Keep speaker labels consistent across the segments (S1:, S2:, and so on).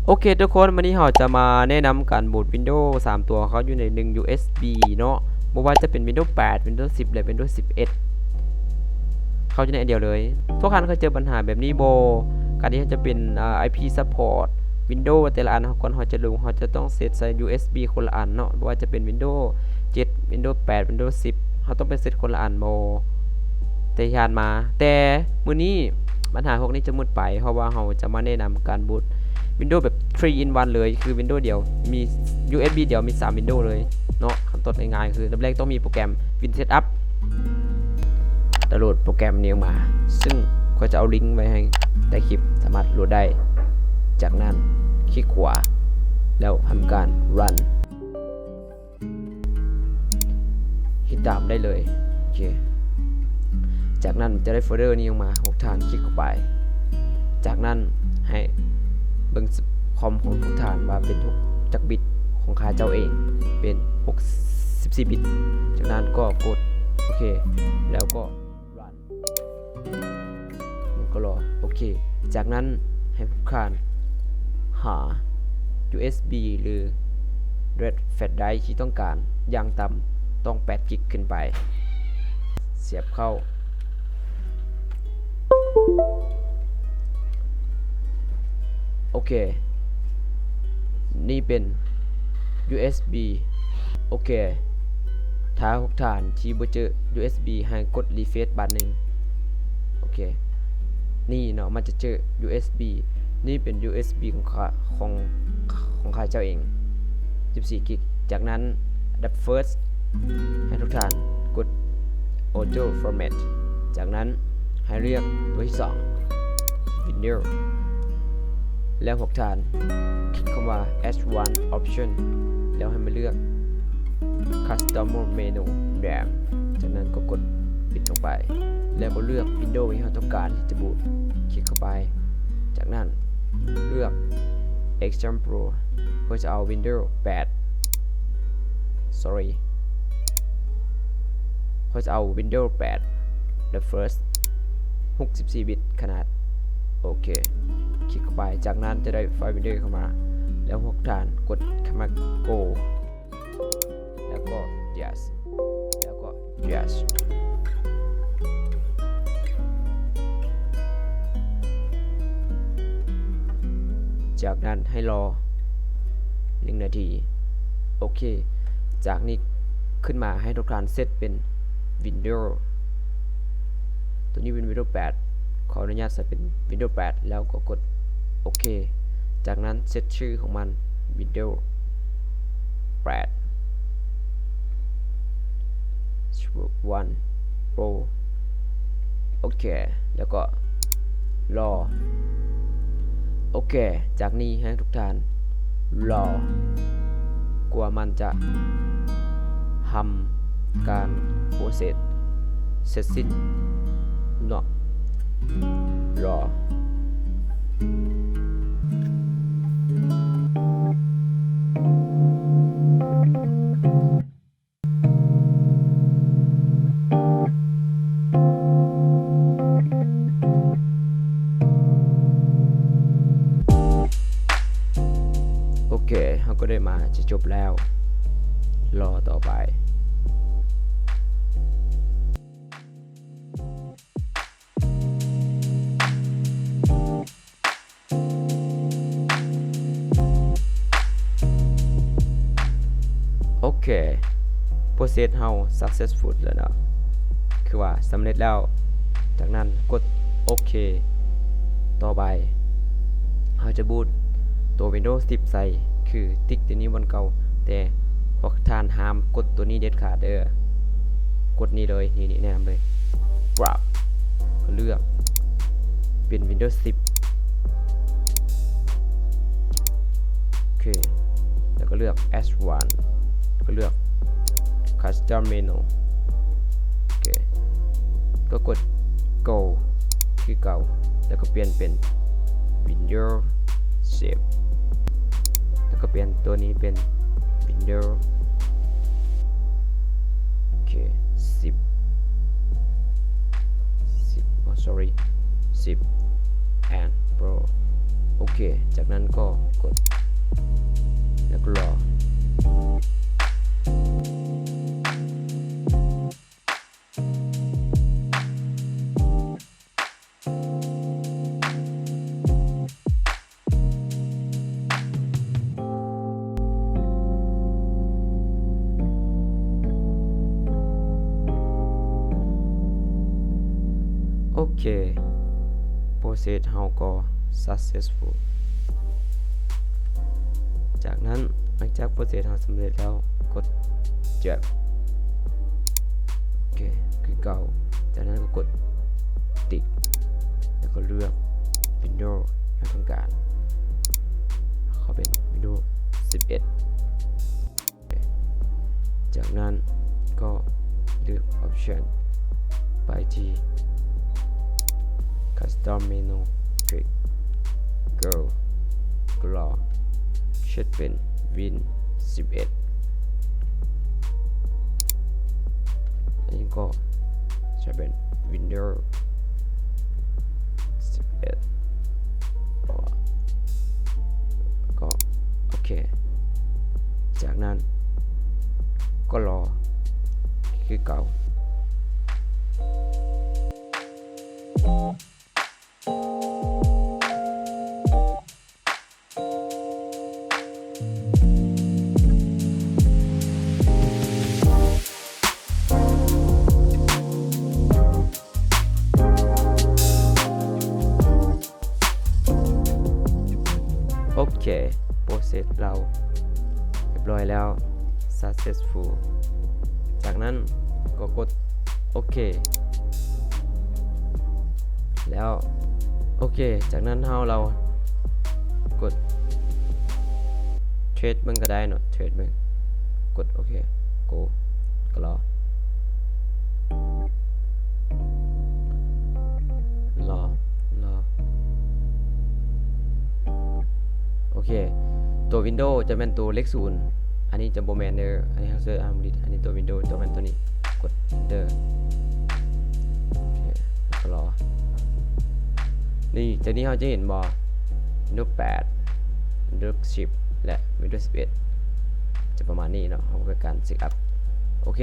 S1: โอเคทุกคนวันนี้เราจะมาแนะนำการบูต Windows 3 ตัวเขาอยู่ใน1 USB เนาะไม่ว่าจะเป็น Windows 8 Windows 10 หรือ Windows 11 เขาจะในอันเดียวเลยทุกท่านเคยเจอปัญหาแบบนี้โบการที่จะเป็นIP support Windows แต่ละอันก่อนเราจะลงเราจะต้องเซตใส่ USB คนละอันเนาะไม่ว่าจะเป็น Windows 7 Windows 8 Windows 10เราต้องไปเซตคนละอันโบแต่ยานมาแต่มื้อนี้ปัญหาพวกนี้จะหมดไปเพราะว่าเราจะมาแนะนำการบูต Windows แบบ 3 in 1 เลยคือ Windows เดียวมี USB เดียวมี3 Windows เลยเนาะขั้นตอนง่ายๆคือดับแรกต้องมีโปรแกรม Win Setup ดาวน์โหลดโปรแกรมนี้ออกมาซึ่งก็จะเอาลิงก์ไว้ให้ใต้คลิปสามารถโหลดได้จากนั้นคลิกขวาแล้วทำการ run คลิกตามได้เลยโอเคจากนั้นจะได้โฟลเดอร์นี้ออกมา6 ฐานคลิกเข้าไปจากนั้นให้เบิ่งคอมของทุกฐานว่าเป็นทุกจักบิตของข้าเจ้าเองเป็น64 บิตจากนั้นก็กดโอเคแล้วก็ run มันก็รอโอเคจากนั้นให้ทุกฐานหา USB หรือ Red Flash Drive ที่ต้องการอย่างต่ำต้อง8 กิกขึ้นไปเสียบเข้าโอเคนี่เป็น USB โอเคถ้าทุกฐานที่บ่เจอ USB ให้กด refresh บาทหนึ่งโอเคนี่เนาะมันจะเจอ USB นี่เป็น USB ของข้าเจ้าเอง14 กิกจากนั้นดับ first ให้ทุกท่านกด auto format จากนั้นให้เลือกตัวที่2 Windows แล้วทุกท่านคลิกเข้ามา add one option แล้วให้มาเลือก custom menu RAM จากนั้นก็กดปิดลงไปแล้วก็เลือก Windows ที่เราต้องการที่จะบูตคลิกเข้าไปจากนั้นเลือก example ก็จะเอา Windows 8 sorry ก็จะเอา Windows 8 the first 64 บิตขนาดโอเคคลิกเข้าไปจากนั้นจะได้ไฟล์ Windows เข้ามาแล้วพวกท่านกดคำว่า go แล้วก็ yes แล้วก็ yesจากนั้นให้รอ1 นาทีโอเคจากนี้ขึ้นมาให้ทุกท่านเซตเป็น Windows ตัวนี้เป็น Windows 8 ขออนุญาตใส่เป็น Windows 8 แล้วก็กดโอเคจากนั้นเซตชื่อของมัน Windows 8 1 Pro โอเคแล้วก็รอโอเคจากนี้ให้ทุกท่านรอกว่ามันจะทำการโปรเซสเสร็จสิ้นเนาะรอโอเคเขาก็ได้มาจะจบแล้วรอต่อไปโอเคโปรเซสเฮา successful แล้วเนาะคือว่าสำเร็จแล้วจากนั้นกดโอเคต่อไปเราจะบูตตัว Windows 10 ใส่คือติ๊กตัวนี้บนเก่าแต่พวกท่านห้ามกดตัวนี้เด็ดขาดกดนี้เลยนี่แนะนำเลยปรับก็เลือกเป็น Windows 10โอเคแล้วก็เลือก S1 ก็เลือก Custom Menu โอเคก็กด Go คือเก่าแล้วก็เปลี่ยนเป็น Windows 10แล้วก็เปลี่ยนตัวนี้เป็น Windows โอเค10 10 oh sorry 10 and Pro โอเคจากนั้นก็กดแล้วก็รอโอเค process เฮาก็ successful จากนั้นหลังจาก process เฮาสำเร็จแล้วกดเจ็บโอเคคือเก่าจากนั้นก็กดติ๊กแล้วก็เลือก Windows ที่ต้องการเขาเป็น Windows 11 จากนั้นก็เลือก Option ไปที่ Custom Menu คลิก Go ก็รอเช็ดเป็น Win 11 อันนี้ก็จะเป็น Windows 11ก็โอเคจากนั้นก็รอคือเก่าโอเคโปรเซสเราเรียบร้อยแล้ว successful จากนั้นก็กดโอเคแล้วโอเคจากนั้นเรากดเทรดมันก็ได้เนาะเทรดมันกดโอเค go ก็รอโอเคตัว Windows จะเป็นตัวเลขศูนย์อันนี้จะโบแมนเดอร์อันนี้เซอร์อาร์มลิดอันนี้ตัว Windows จะเป็นตัวนี้กดเดอร์โอเคก็รอนี่จากนี้เราจะเห็นบอ Windows 8 Windows 10 และ Windows 11 จะประมาณนี้เนาะของการเซตอัพโอเค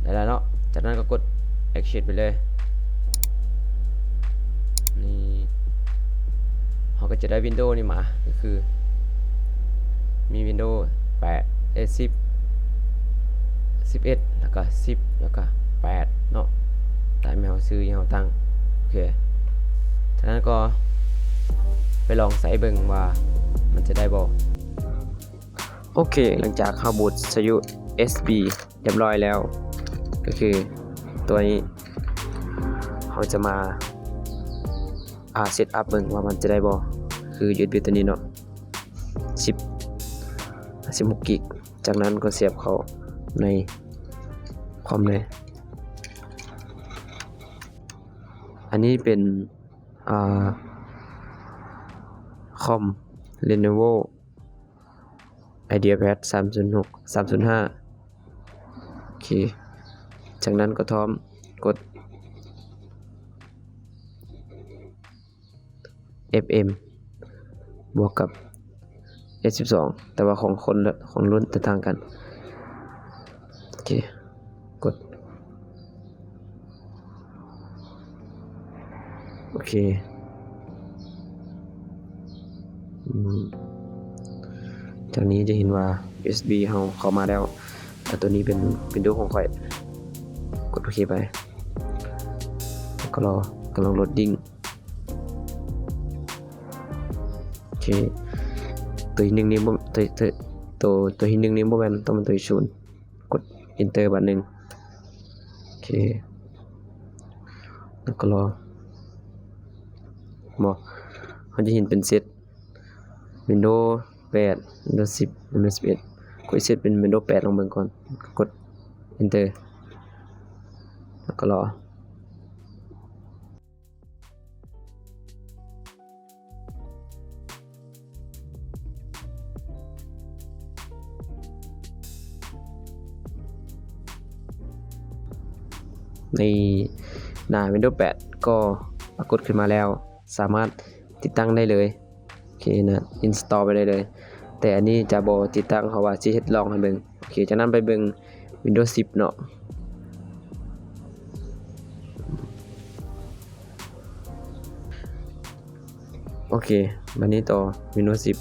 S1: ได้แล้วเนาะจากนั้นก็กด Exit ไปเลยนี่เราก็จะได้ Windows นี่มาก็คือมี Windows 8 10 11แล้วก็10แล้วก็8เนาะตามที่เราซื้อที่เราตั้งโอเคจากนั้นก็ไปลองใส่เบิ่งว่ามันจะได้บ่โอเคหลังจากเข้าบูตสยุ USB เรียบร้อยแล้วก็คือตัวนี้เราจะมาเซตอัพเบิ่งว่ามันจะได้บ่คือ USB ตัวนี้เนาะ16กิกจากนั้นก็เสียบเข้าในคอมเลยอันนี้เป็นคอม Lenovo IdeaPad 306 305โอเคจากนั้นก็พร้อมกด FM บวกกับ S12 แต่ว่าของรุ่นจะต่างกันโอเคกดโอเคจากนี้จะเห็นว่า USB เข้ามาแล้วแต่ตัวนี้เป็น Windows ของข่อยกดโอเคไปก็รอกำลังโหลดดิ้งโอเคตัวที่หนึ่งนี้ตัวที่หนึ่งนี้บ่แม่นต้องเป็นตัวที่ศูนย์กด Enter บัดนึงโอเคแล้วก็รอเขาจะเห็นเป็นเซต Windows 8 Windows 10 Windows 11กดเซตเป็น Windows 8ลองเบิ่งก่อนกด Enter แล้วก็รอในหน้า Windows 8 ก็ปรากฏขึ้นมาแล้ว สามารถติดตั้งได้เลยโอเคนะ install ไปได้เลยแต่อันนี้จะบ่ติดตั้งเพราะว่าสิเฮ็ดลองให้เบิ่งโอเคจากนั้นไปเบิ่ง Windows 10 เนาะโอเคบัดนี้ต่อ Windows 10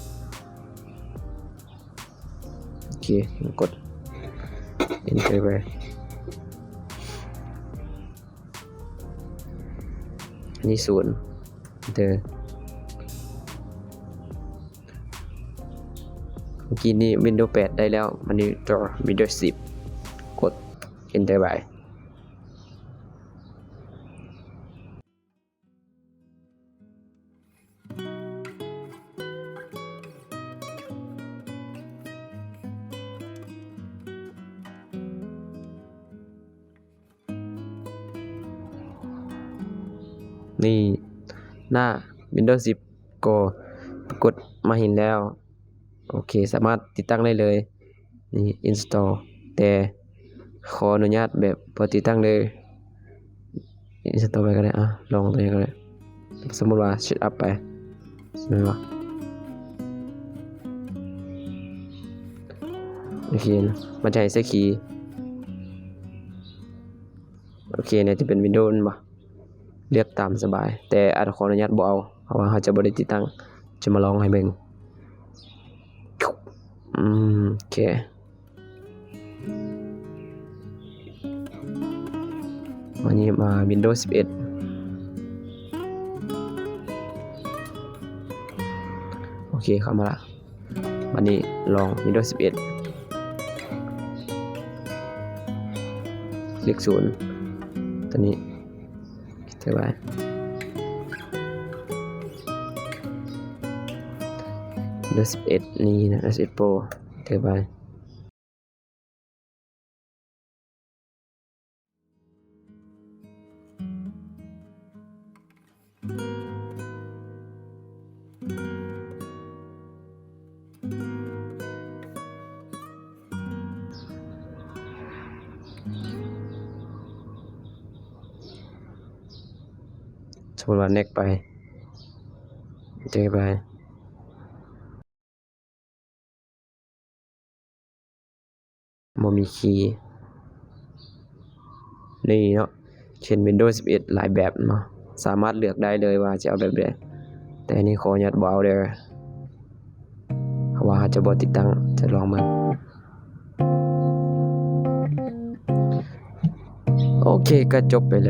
S1: โอเคกด enter ไปอันนี้0 enter เมื่อกี้นี้ Windows 8 ได้แล้วมันนี้ต่อ Windows 10 กด enter ไปนี่หน้า Windows 10 ก็ปรากฏมาเห็นแล้วโอเคสามารถติดตั้งได้เลยนี่ install แต่ขออนุญาตแบบพอติดตั้งเลย install ไปก็ได้ลองตัวนี้ก็ได้สมมติว่า set up ไปใช่ไหมวะโอเคมันจะให้ใส่คีย์โอเคเนี่ยจะเป็น Windows บ่เลือกตามสบายแต่อาจขออนุญาตบ่เอาเพราะว่าเขาจะบ่ได้ติดตั้งจะมาลองให้เบิ่งโอเควันนี้มา Windows 11โอเคเข้ามาละวันนี้ลอง Windows 11เลข0ตัวนี้เท่าไหร่Windows 11นี่นะ Windows 11 Pro เท่าไหร่สมมติว่า next ไปเจอไปบ่มีคีย์นี่เนาะเช่น Windows 11 หลายแบบเนาะสามารถเลือกได้เลยว่าจะเอาแบบใดแต่อันนี้ขออนุญาตบ่เอาเด้อเพราะว่าจะบ่ติดตั้งจะลองมันโอเคก็จบไปแล้ว